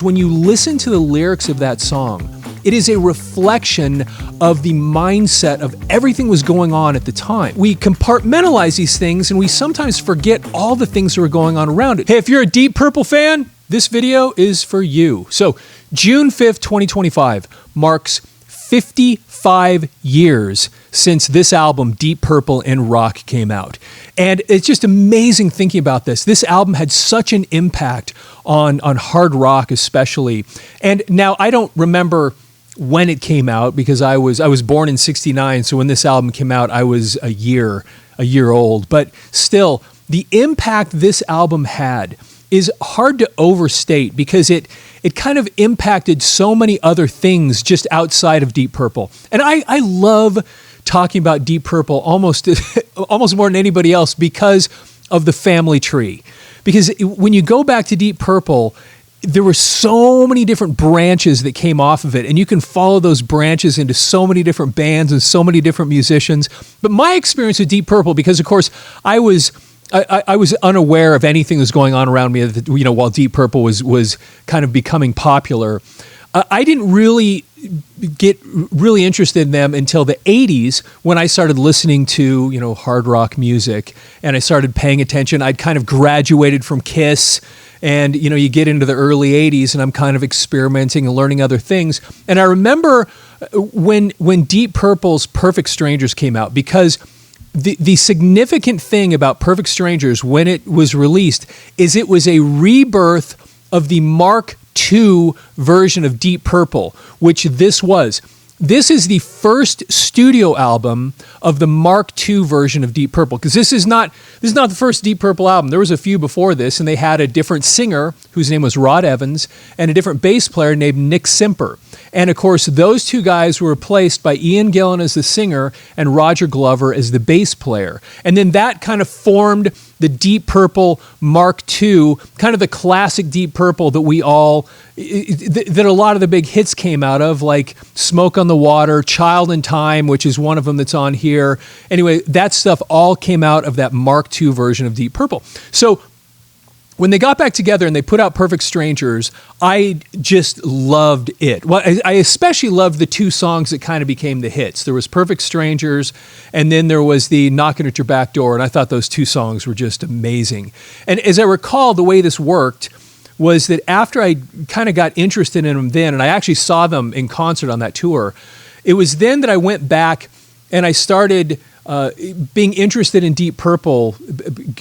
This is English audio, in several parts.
When you listen to the lyrics of that song, it is a reflection of the mindset of everything was going on at the time. We compartmentalize these things and we sometimes forget all the things that were going on around it. Hey, if you're a Deep Purple fan, this video is for you. So June 5th, 2025 marks 55 years since this album, Deep Purple and Rock, came out. And it's just amazing thinking about this. This album had such an impact on hard rock especially. And now I don't remember when it came out because I was born in '69, so when this album came out, I was a year old. But still, the impact this album had is hard to overstate because it kind of impacted so many other things just outside of Deep Purple. And I love talking about Deep Purple almost more than anybody else because of the family tree. Because when you go back to Deep Purple, there were so many different branches that came off of it, and you can follow those branches into so many different bands and so many different musicians. But my experience with Deep Purple, because of course I was unaware of anything that was going on around me, while Deep Purple was kind of becoming popular. I didn't really get really interested in them until the 80s when I started listening to, hard rock music and I started paying attention. I'd kind of graduated from Kiss and, you get into the early 80s and I'm kind of experimenting and learning other things. And I remember when Deep Purple's Perfect Strangers came out, because the significant thing about Perfect Strangers when it was released is it was a rebirth of the Mark II version of Deep Purple, which this was. This is the first studio album of the Mark II version of Deep Purple, because this is not the first Deep Purple album. There was a few before this, and they had a different singer whose name was Rod Evans and a different bass player named Nick Simper. And of course, those two guys were replaced by Ian Gillan as the singer and Roger Glover as the bass player. And then that kind of formed the Deep Purple Mark II, kind of the classic Deep Purple that a lot of the big hits came out of, like Smoke on the Water, Child in Time, which is one of them that's on here. Anyway, that stuff all came out of that Mark II version of Deep Purple. So when they got back together and they put out Perfect Strangers, I just loved it. Well, I especially loved the two songs that kind of became the hits. There was Perfect Strangers, and then there was the Knocking at Your Back Door, and I thought those two songs were just amazing. And as I recall, the way this worked was that after I kind of got interested in them then, and I actually saw them in concert on that tour, it was then that I went back and I started being interested in Deep Purple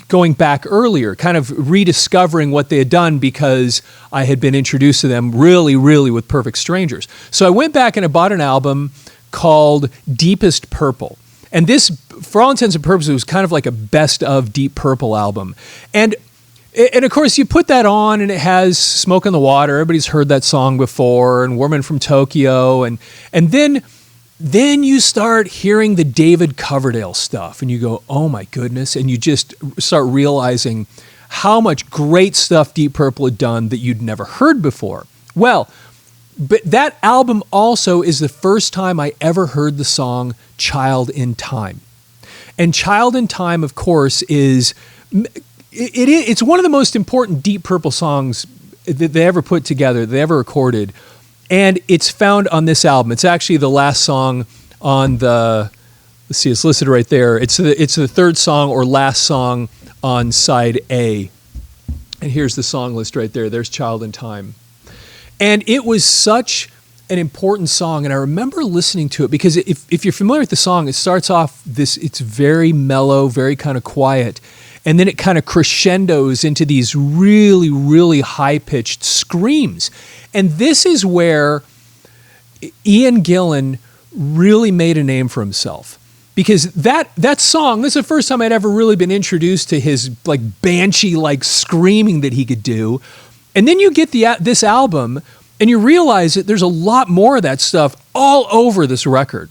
going back earlier, kind of rediscovering what they had done because I had been introduced to them really, really with Perfect Strangers. So I went back and I bought an album called Deepest Purple. And this, for all intents and purposes, was kind of like a best of Deep Purple album. And of course, you put that on and it has Smoke on the Water. Everybody's heard that song before, and Woman from Tokyo. And then you start hearing the David Coverdale stuff and you go, oh my goodness. And you just start realizing how much great stuff Deep Purple had done that you'd never heard before. Well, but that album also is the first time I ever heard the song Child in Time. And Child in Time, of course, it's one of the most important Deep Purple songs that they ever put together, they ever recorded. And it's found on this album. It's actually the last song on the, let's see, it's listed right there. It's the third song or last song on side A. And here's the song list right there. There's Child in Time. And it was such an important song. And I remember listening to it because if you're familiar with the song, it starts off it's very mellow, very kind of quiet. And then it kind of crescendos into these really, really high-pitched screams. And this is where Ian Gillan really made a name for himself. Because that song, this is the first time I'd ever really been introduced to his like banshee-like screaming that he could do. And then you get this album and you realize that there's a lot more of that stuff all over this record.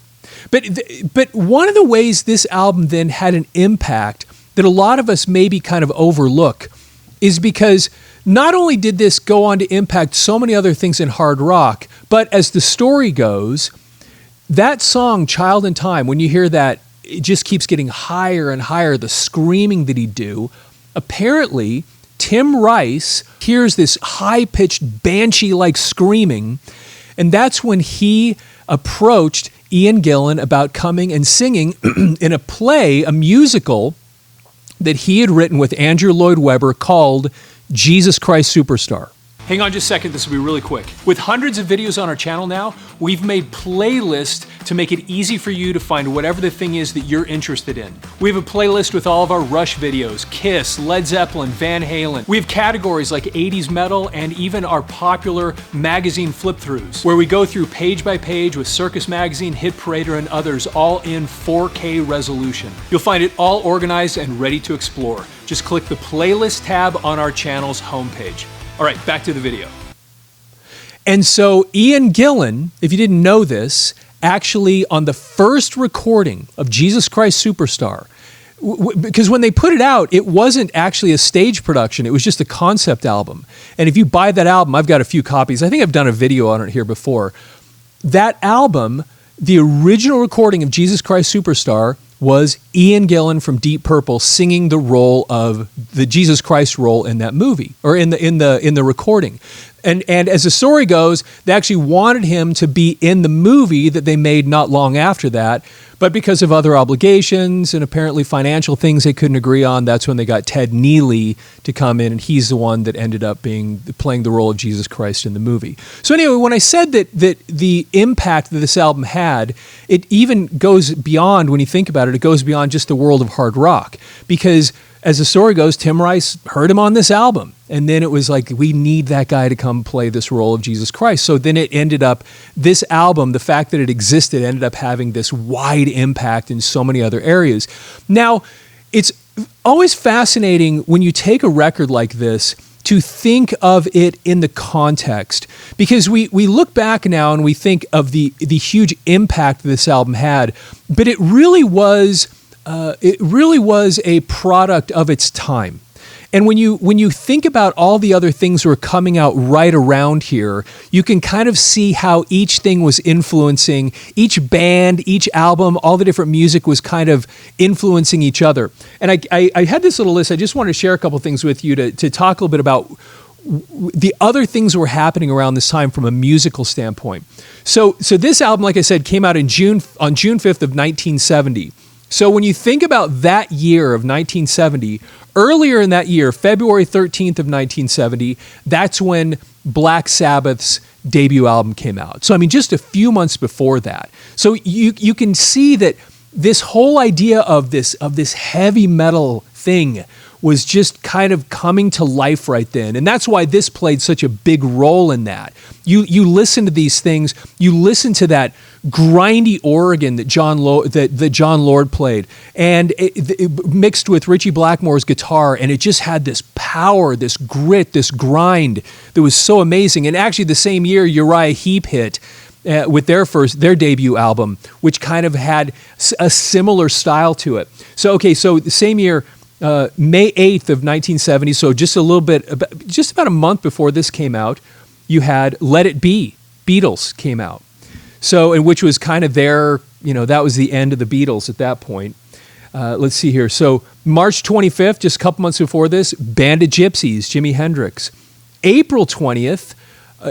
But one of the ways this album then had an impact that a lot of us maybe kind of overlook is because not only did this go on to impact so many other things in hard rock, but as the story goes, that song, Child in Time, when you hear that, it just keeps getting higher and higher, the screaming that he'd do. Apparently, Tim Rice hears this high-pitched banshee-like screaming, and that's when he approached Ian Gillan about coming and singing in a play, a musical that he had written with Andrew Lloyd Webber called Jesus Christ Superstar. Hang on just a second, this will be really quick. With hundreds of videos on our channel now, we've made playlists to make it easy for you to find whatever the thing is that you're interested in. We have a playlist with all of our Rush videos, Kiss, Led Zeppelin, Van Halen. We have categories like 80s metal and even our popular magazine flip-throughs, where we go through page by page with Circus Magazine, Hit Parader, and others, all in 4K resolution. You'll find it all organized and ready to explore. Just click the playlist tab on our channel's homepage. All right, back to the video. And so Ian Gillan, if you didn't know this, actually on the first recording of Jesus Christ Superstar, because when they put it out, it wasn't actually a stage production, it was just a concept album. And if you buy that album, I've got a few copies, I think I've done a video on it here before. That album, the original recording of Jesus Christ Superstar, was Ian Gillan from Deep Purple singing the role of the Jesus Christ role in that movie, or in the recording. And as the story goes, they actually wanted him to be in the movie that they made not long after that, but because of other obligations and apparently financial things they couldn't agree on, that's when they got Ted Neely to come in, and he's the one that ended up playing the role of Jesus Christ in the movie. So anyway, when I said that the impact that this album had, it even goes beyond, when you think about it, it goes beyond just the world of hard rock, because as the story goes, Tim Rice heard him on this album. And then it was like, we need that guy to come play this role of Jesus Christ. So then it ended up, this album, the fact that it existed, ended up having this wide impact in so many other areas. Now, it's always fascinating when you take a record like this to think of it in the context. Because we look back now and we think of the huge impact this album had, but it really was a product of its time. And when you think about all the other things that were coming out right around here, you can kind of see how each thing was influencing, each band, each album, all the different music was kind of influencing each other. And I had this little list. I just wanted to share a couple things with you to talk a little bit about the other things that were happening around this time from a musical standpoint. So this album, like I said, came out on June 5th of 1970. So when you think about that year of 1970, earlier in that year, February 13th of 1970, that's when Black Sabbath's debut album came out. So I mean, just a few months before that. So you can see that this whole idea of this heavy metal thing was just kind of coming to life right then. And that's why this played such a big role in that. You listen to these things, you listen to that grindy organ that John Lord played, and it mixed with Ritchie Blackmore's guitar, and it just had this power, this grit, this grind that was so amazing. And actually the same year Uriah Heep hit with their debut album, which kind of had a similar style to it. So the same year, May 8th of 1970, so just about a month before this came out, you had Let It Be, Beatles came out. So, and which was kind of that was the end of the Beatles at that point. Let's see here. So March 25th, just a couple months before this, Band of Gypsies, Jimi Hendrix. April 20th,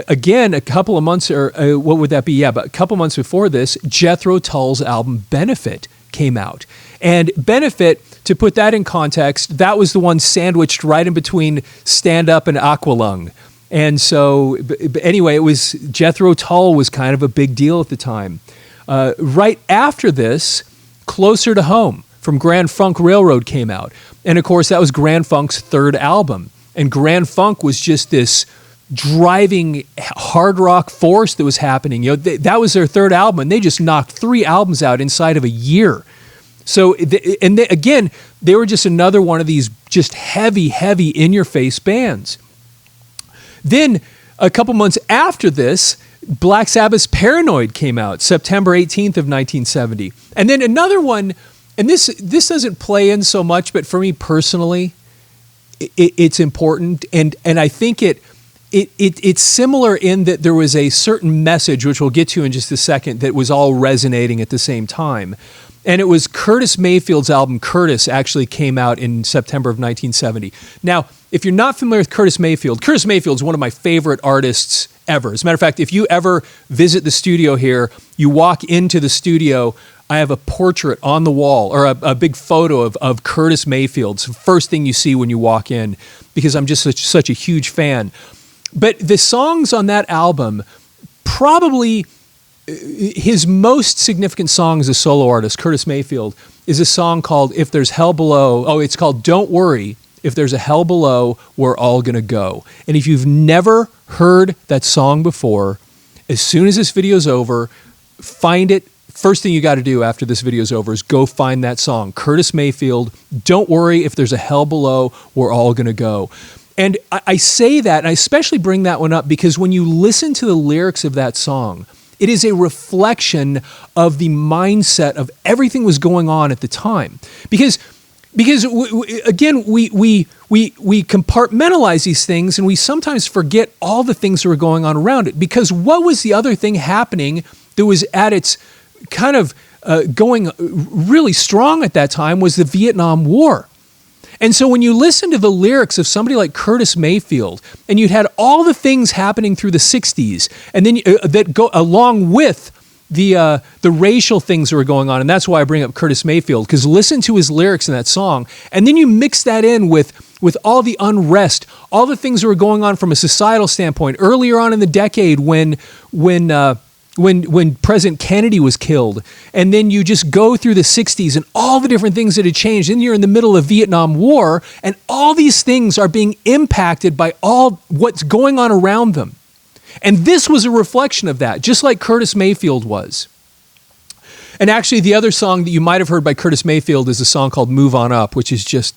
again, a couple of months, or what would that be? Yeah, but a couple months before this, Jethro Tull's album Benefit came out. And Benefit, to put that in context, that was the one sandwiched right in between Stand Up and Aqualung. And so, anyway, it was Jethro Tull was kind of a big deal at the time. Right after this, Closer to Home from Grand Funk Railroad came out. And of course, that was Grand Funk's third album. And Grand Funk was just this driving hard rock force that was happening. That was their third album, and they just knocked 3 albums out inside of a year. So, again, they were just another one of these just heavy in-your-face bands. Then, a couple months after this, Black Sabbath's Paranoid came out, September 18th of 1970. And then another one, and this doesn't play in so much, but for me personally, it's important, and I think it's similar in that there was a certain message, which we'll get to in just a second, that was all resonating at the same time. And it was Curtis Mayfield's album Curtis actually came out in September of 1970. Now, if you're not familiar with Curtis Mayfield is one of my favorite artists ever. As a matter of fact, if you ever visit the studio here, you walk into the studio, I have a portrait on the wall, or a big photo of Curtis Mayfield. It's the first thing you see when you walk in, because I'm just such a huge fan. But the songs on that album, probably his most significant song as a solo artist, Curtis Mayfield, is a song called If There's Hell Below. Oh, it's called Don't Worry, If There's a Hell Below, We're All Gonna Go. And if you've never heard that song before, as soon as this video's over, find it. First thing you got to do after this video's over is go find that song. Curtis Mayfield, Don't Worry, If There's a Hell Below, We're All Gonna Go. And I say that, and I especially bring that one up because when you listen to the lyrics of that song, it is a reflection of the mindset of everything was going on at the time. Because again, we compartmentalize these things and we sometimes forget all the things that were going on around it. Because what was the other thing happening that was at its kind of going really strong at that time was the Vietnam War. And so when you listen to the lyrics of somebody like Curtis Mayfield, and you'd had all the things happening through the 60s, and then that go along with the racial things that were going on, and that's why I bring up Curtis Mayfield, because listen to his lyrics in that song, and then you mix that in with all the unrest, all the things that were going on from a societal standpoint earlier on in the decade when President Kennedy was killed, and then you just go through the 60s and all the different things that had changed, and you're in the middle of Vietnam War, and all these things are being impacted by all what's going on around them. And this was a reflection of that, just like Curtis Mayfield was. And actually, the other song that you might have heard by Curtis Mayfield is a song called Move On Up, which is just,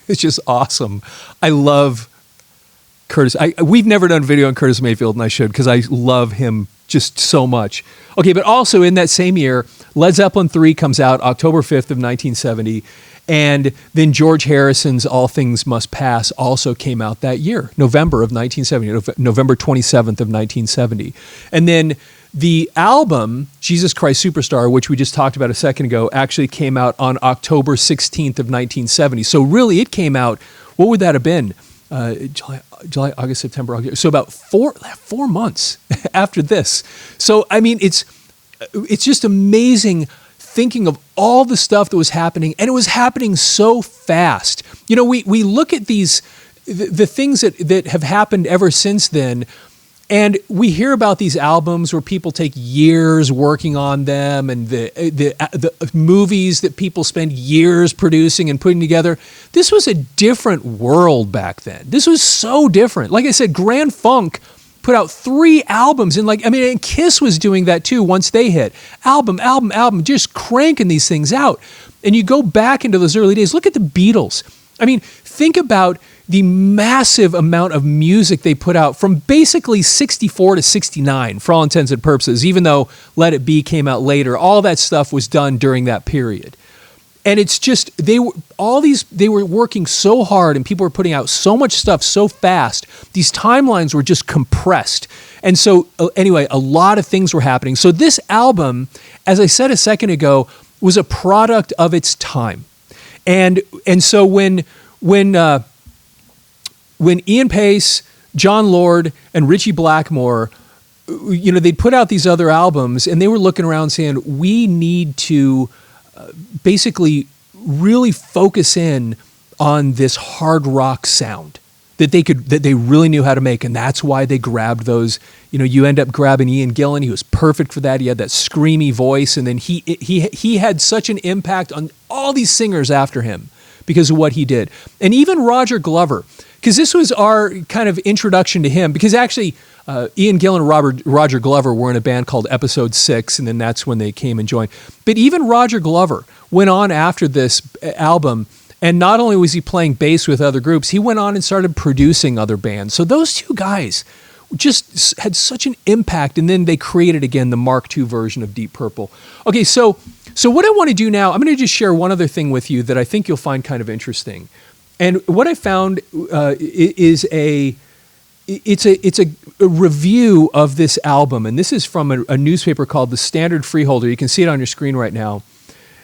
it's just awesome. I love Curtis. We've never done a video on Curtis Mayfield, and I should, because I love him just so much. Okay, but also in that same year, Led Zeppelin III comes out October 5th of 1970, and then George Harrison's All Things Must Pass also came out that year, November of 1970, November 27th of 1970. And then the album, Jesus Christ Superstar, which we just talked about a second ago, actually came out on October 16th of 1970. So really it came out, what would that have been? July, August, September, October. So about four months after this. So, I mean, it's just amazing thinking of all the stuff that was happening, and it was happening so fast. You know, we look at the things that have happened ever since then, and we hear about these albums where people take years working on them, and the movies that people spend years producing and putting together. This was a different world back then. This was so different. Like I said, Grand Funk put out 3 albums, and Kiss was doing that too once they hit. Album, just cranking these things out. And you go back into those early days, look at the Beatles. I mean, think about the massive amount of music they put out from basically 64 to 69, for all intents and purposes, even though Let It Be came out later. All that stuff was done during that period. And it's just, they were working so hard, and people were putting out so much stuff so fast. These timelines were just compressed. And so anyway, a lot of things were happening. So this album, as I said a second ago, was a product of its time. And so when Ian Pace, John Lord, and Ritchie Blackmore, you know, they'd put out these other albums, and they were looking around saying, we need to basically really focus in on this hard rock sound that they really knew how to make. And that's why they grabbed those, you know, you end up grabbing Ian Gillan. He was perfect for that. He had that screamy voice. And then he had such an impact on all these singers after him because of what he did. And even Roger Glover, because this was our kind of introduction to him, because actually Ian Gillan and Roger Glover were in a band called Episode 6, and then that's when they came and joined. But even Roger Glover went on after this album, and not only was he playing bass with other groups, he went on and started producing other bands. So those two guys just had such an impact, and then they created again the Mark II version of Deep Purple. Okay, so what I want to do now, I'm going to just share one other thing with you that I think you'll find kind of interesting. And what I found is a review of this album, and this is from a newspaper called the Standard Freeholder. You can see it on your screen right now.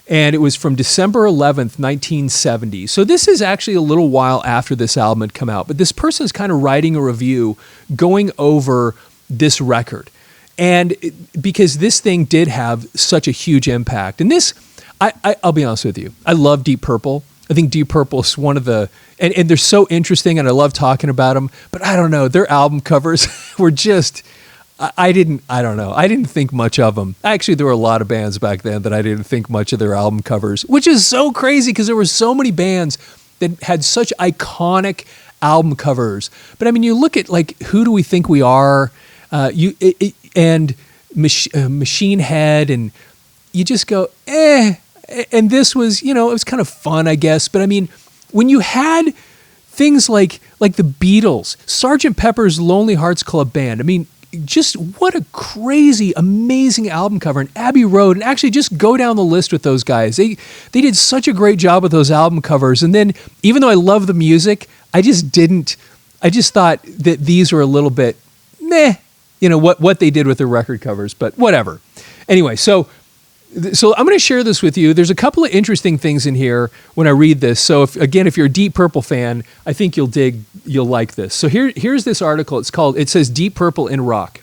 and it was from December 11th, 1970. So this is actually a little while after this album had come out, but this person is kind of writing a review going over this record. And because this thing did have such a huge impact. And this, I'll be honest with you, I love Deep Purple. I think Deep Purple is one of the, and they're so interesting and I love talking about them, but I don't know, their album covers were just, I didn't think much of them. Actually, there were a lot of bands back then that I didn't think much of their album covers, which is so crazy because there were so many bands that had such iconic album covers. But I mean, you look at like, Who Do We Think We Are, and Machine Head, and you just go, and this was, it was kind of fun, I guess. But I mean, when you had things like the Beatles, Sgt. Pepper's Lonely Hearts Club Band, I mean, just what a crazy, amazing album cover. And Abbey Road, and actually just go down the list with those guys. They did such a great job with those album covers. And then, even though I love the music, I just thought that these were a little bit meh, what they did with their record covers, but whatever. Anyway, so I'm going to share this with you. There's a couple of interesting things in here when I read this. So if you're a Deep Purple fan, I think you'll like this. So here's this article. It says Deep Purple in Rock.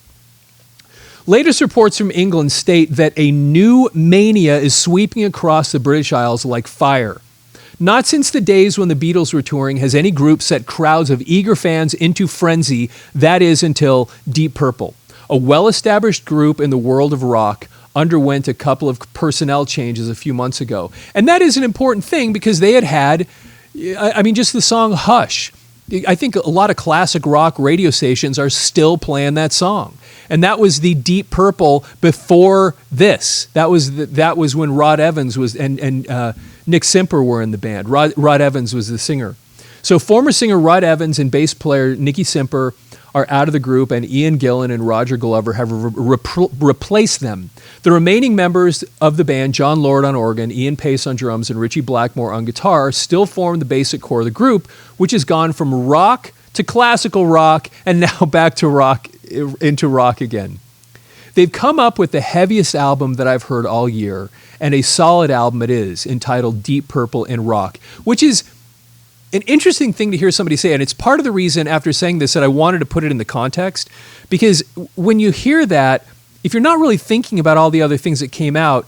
Latest reports from England state that a new mania is sweeping across the British Isles like fire. Not since the days when the Beatles were touring has any group set crowds of eager fans into frenzy, that is until Deep Purple, a well-established group in the world of rock, underwent a couple of personnel changes a few months ago. And that is an important thing because they had, just the song Hush. I think a lot of classic rock radio stations are still playing that song. And that was the Deep Purple before this. That was when Rod Evans was, and Nick Simper were in the band. Rod Evans was the singer. So former singer Rod Evans and bass player Nicky Simper are out of the group, and Ian Gillan and Roger Glover have replaced them. The remaining members of the band, John Lord on organ, Ian Pace on drums, and Richie Blackmore on guitar, still form the basic core of the group, which has gone from rock to classical rock, and now back to rock, into rock again. They've come up with the heaviest album that I've heard all year, and a solid album it is, entitled Deep Purple in Rock, which is an interesting thing to hear somebody say, and it's part of the reason after saying this that I wanted to put it in the context, because when you hear that, if you're not really thinking about all the other things that came out,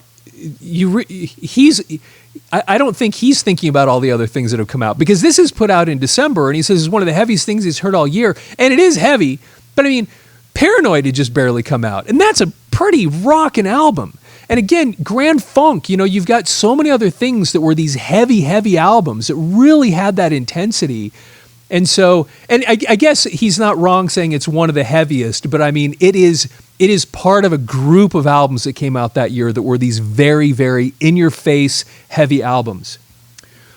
I don't think he's thinking about all the other things that have come out, because this is put out in December, and he says it's one of the heaviest things he's heard all year, and it is heavy, but I mean, Paranoid had just barely come out, and that's a pretty rockin' album. And again, Grand Funk, you've got so many other things that were these heavy, heavy albums that really had that intensity. And so, and I guess he's not wrong saying it's one of the heaviest, but I mean, it is part of a group of albums that came out that year that were these very, very in-your-face, heavy albums.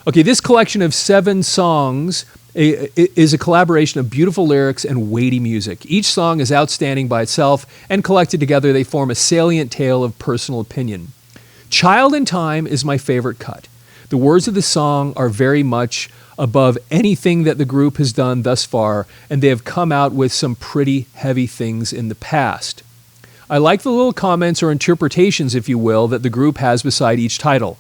Okay, this collection of 7 songs is a collaboration of beautiful lyrics and weighty music. Each song is outstanding by itself, and collected together they form a salient tale of personal opinion. Child in Time is my favorite cut. The words of the song are very much above anything that the group has done thus far, and they have come out with some pretty heavy things in the past. I like the little comments or interpretations, if you will, that the group has beside each title.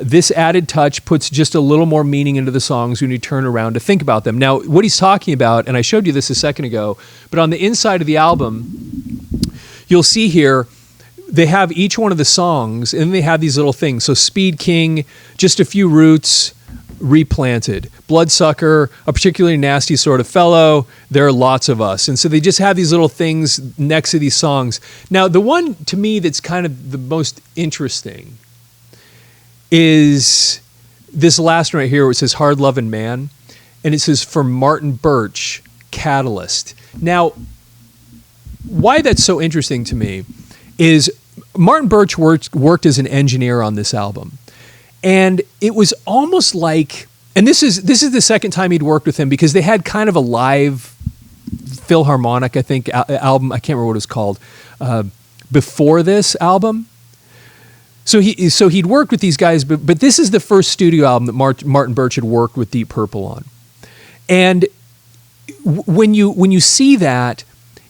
This added touch puts just a little more meaning into the songs when you turn around to think about them. Now, what he's talking about, and I showed you this a second ago, but on the inside of the album, you'll see here, they have each one of the songs, and they have these little things. So Speed King, Just a Few Roots, Replanted. Bloodsucker, A Particularly Nasty Sort of Fellow, There Are Lots of Us. And so they just have these little things next to these songs. Now, the one to me that's kind of the most interesting is this last one right here where it says Hard Lovin' Man, and it says for Martin Birch, Catalyst. Now, why that's so interesting to me is Martin Birch worked as an engineer on this album, and it was almost like, and this is the second time he'd worked with him, because they had kind of a live Philharmonic, I think, album, I can't remember what it was called, before this album. So he'd worked with these guys, but this is the first studio album that Martin Birch had worked with Deep Purple on. And when you see that,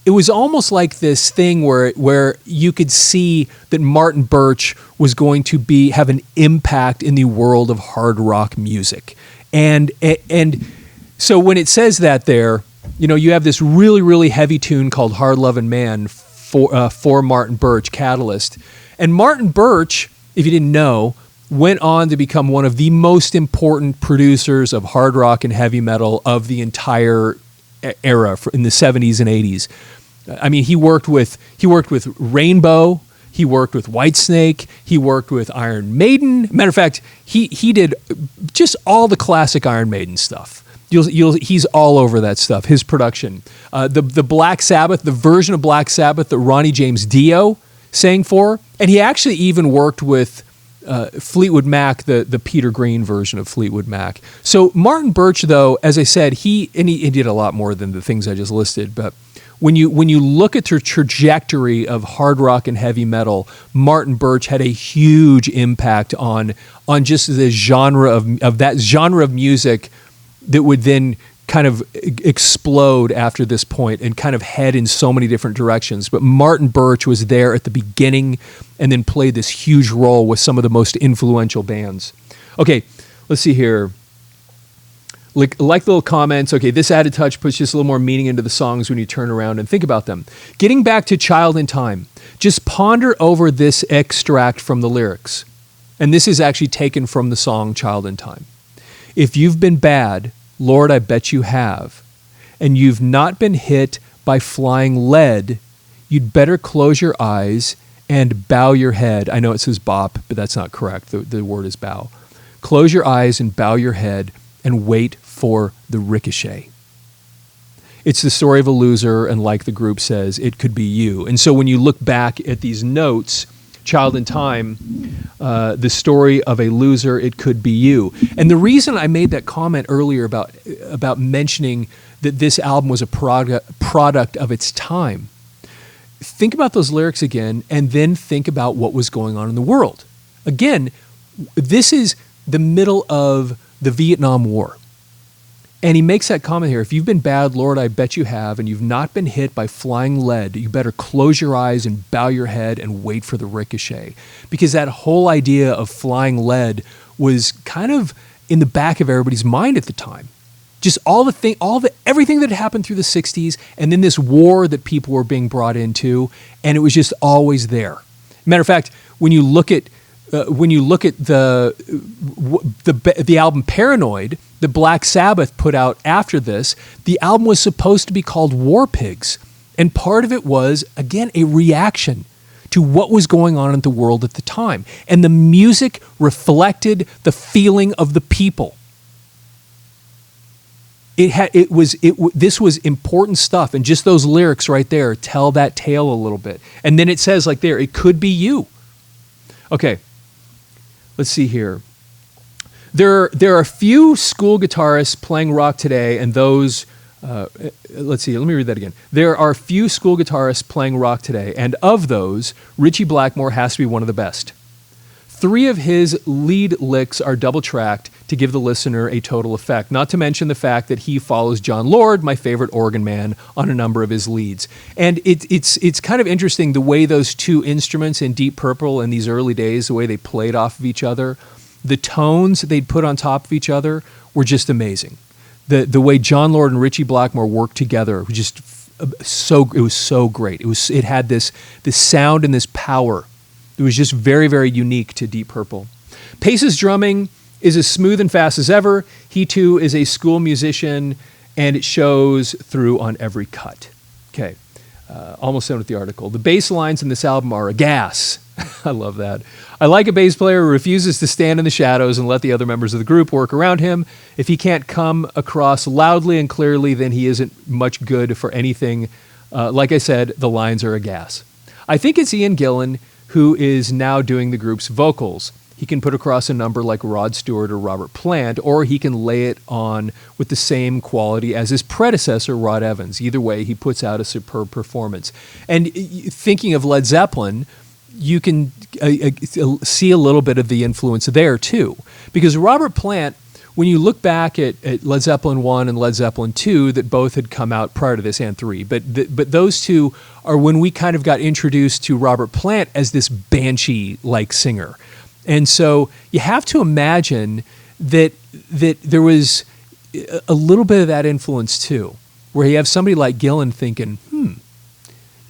it was almost like this thing where you could see that Martin Birch was going to have an impact in the world of hard rock music. And so when it says that there, you have this really, really heavy tune called Hard Lovin Man for Martin Birch, Catalyst. And Martin Birch, if you didn't know, went on to become one of the most important producers of hard rock and heavy metal of the entire era in the 70s and 80s. I mean, he worked with Rainbow, he worked with Whitesnake, he worked with Iron Maiden. Matter of fact, he did just all the classic Iron Maiden stuff. He's all over that stuff. His production, the Black Sabbath, the version of Black Sabbath that Ronnie James Dio sang for, and he actually even worked with Fleetwood Mac, the Peter Green version of Fleetwood Mac. So Martin Birch, though, as I said, he did a lot more than the things I just listed. But when you look at the trajectory of hard rock and heavy metal, Martin Birch had a huge impact on just the genre of that genre of music that would then kind of explode after this point and kind of head in so many different directions. But Martin Birch was there at the beginning and then played this huge role with some of the most influential bands. Okay, let's see here. Like little comments. Okay, this added touch puts just a little more meaning into the songs when you turn around and think about them. Getting back to Child in Time, just ponder over this extract from the lyrics. And this is actually taken from the song Child in Time. If you've been bad, Lord, I bet you have, and you've not been hit by flying lead, you'd better close your eyes and bow your head. I know it says bop, but that's not correct. The word is bow. Close your eyes and bow your head and wait for the ricochet. It's the story of a loser, and like the group says, it could be you. And so when you look back at these notes, Child in Time, the story of a loser, it could be you. And the reason I made that comment earlier about mentioning that this album was a product of its time, think about those lyrics again, and then think about what was going on in the world. Again, this is the middle of the Vietnam War. And he makes that comment here, if you've been bad, Lord, I bet you have, and you've not been hit by flying lead, you better close your eyes and bow your head and wait for the ricochet. Because that whole idea of flying lead was kind of in the back of everybody's mind at the time. Just everything that happened through the 60s, and then this war that people were being brought into, and it was just always there. Matter of fact, when you look at the album Paranoid that Black Sabbath put out after this, the album was supposed to be called War Pigs. And part of it was, again, a reaction to what was going on in the world at the time. And the music reflected the feeling of the people. This was important stuff. And just those lyrics right there tell that tale a little bit. And then it says like there, it could be you. Okay. Let's see here. There are few school guitarists playing rock today, and those, let's see, let me read that again. There are few school guitarists playing rock today, and of those, Ritchie Blackmore has to be one of the best. 3 of his lead licks are double-tracked to give the listener a total effect, not to mention the fact that he follows John Lord, my favorite organ man, on a number of his leads. And it's kind of interesting the way those 2 instruments in Deep Purple in these early days, the way they played off of each other, the tones they'd put on top of each other were just amazing. The way John Lord and Ritchie Blackmore worked together was just it was so great. It had this sound and this power. It was just very, very unique to Deep Purple. Pace's drumming is as smooth and fast as ever. He, too, is a school musician, and it shows through on every cut. Okay, almost done with the article. The bass lines in this album are a gas. I love that. I like a bass player who refuses to stand in the shadows and let the other members of the group work around him. If he can't come across loudly and clearly, then he isn't much good for anything. Like I said, the lines are a gas. I think it's Ian Gillan who is now doing the group's vocals. He can put across a number like Rod Stewart or Robert Plant, or he can lay it on with the same quality as his predecessor, Rod Evans. Either way, he puts out a superb performance. And thinking of Led Zeppelin, you can see a little bit of the influence there too. Because Robert Plant when you look back at Led Zeppelin 1 and Led Zeppelin 2, that both had come out prior to this, and 3, but those two are when we kind of got introduced to Robert Plant as this banshee-like singer. And so you have to imagine that there was a little bit of that influence too, where you have somebody like Gillan thinking,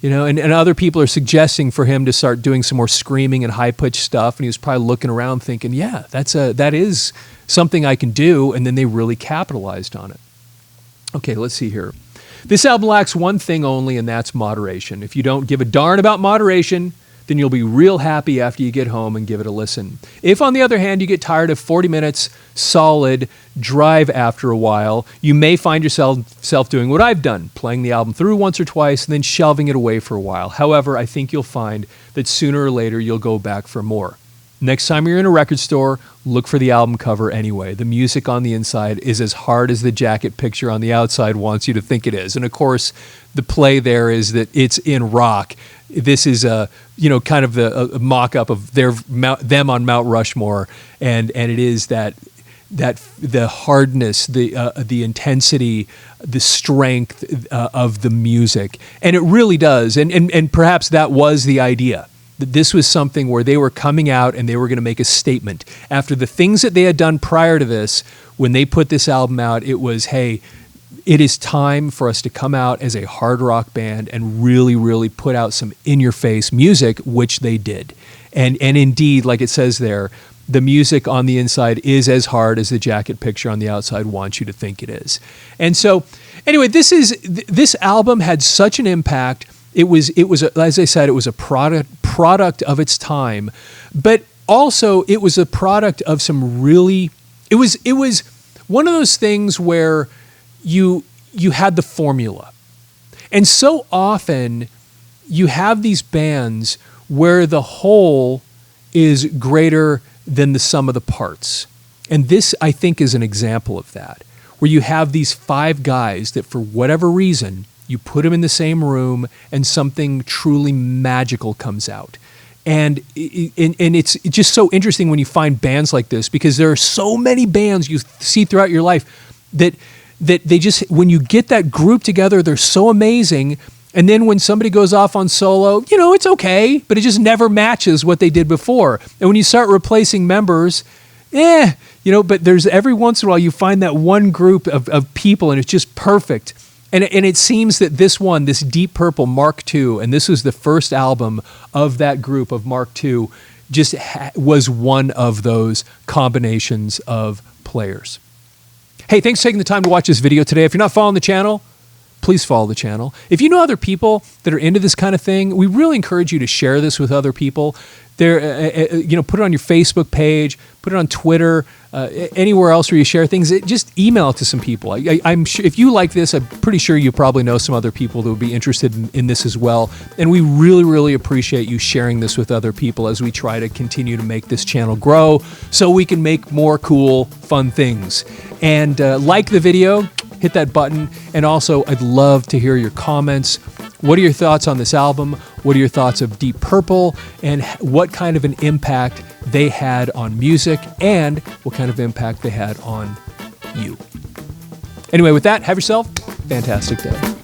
and other people are suggesting for him to start doing some more screaming and high-pitched stuff, and he was probably looking around thinking, yeah, that is something I can do, and then they really capitalized on it. Okay, let's see here. This album lacks one thing only, and that's moderation. If you don't give a darn about moderation, then you'll be real happy after you get home and give it a listen. If, on the other hand, you get tired of 40 minutes solid drive after a while, you may find yourself doing what I've done, playing the album through once or twice and then shelving it away for a while. However, I think you'll find that sooner or later you'll go back for more. Next time you're in a record store, look for the album cover anyway. The music on the inside is as hard as the jacket picture on the outside wants you to think it is. And of course, the play there is that it's in rock. This is kind of a mock-up of them on Mount Rushmore, and it is that the hardness, the intensity, the strength of the music, and it really does. And perhaps that was the idea. That this was something where they were coming out and they were going to make a statement. After the things that they had done prior to this, when they put this album out, it was, hey, it is time for us to come out as a hard rock band and really, really put out some in-your-face music, which they did. And indeed, like it says there, the music on the inside is as hard as the jacket picture on the outside wants you to think it is. And so, anyway, this album had such an impact. It was as I said, it was a product of its time, but also it was a product of some really. It was one of those things where you had the formula, and so often you have these bands where the whole is greater than the sum of the parts, and this I think is an example of that, where you have these 5 guys that for whatever reason. You put them in the same room and something truly magical comes out. And it's just so interesting when you find bands like this, because there are so many bands you see throughout your life that they just, when you get that group together, they're so amazing. And then when somebody goes off on solo, it's okay, but it just never matches what they did before. And when you start replacing members, but there's every once in a while you find that one group of people and it's just perfect. And it seems that this Deep Purple Mark II, and this was the first album of that group of Mark II, just was one of those combinations of players. Hey, thanks for taking the time to watch this video today. If you're not following the channel, please follow the channel. If you know other people that are into this kind of thing, we really encourage you to share this with other people. Put it on your Facebook page, put it on Twitter, anywhere else where you share things. Just email it to some people. I'm sure if you like this, I'm pretty sure you probably know some other people that would be interested in this as well. And we really, really appreciate you sharing this with other people as we try to continue to make this channel grow so we can make more cool, fun things. And like the video, hit that button. And also, I'd love to hear your comments. What are your thoughts on this album? What are your thoughts of Deep Purple? And what kind of an impact they had on music, and what kind of impact they had on you? Anyway, with that, have yourself a fantastic day.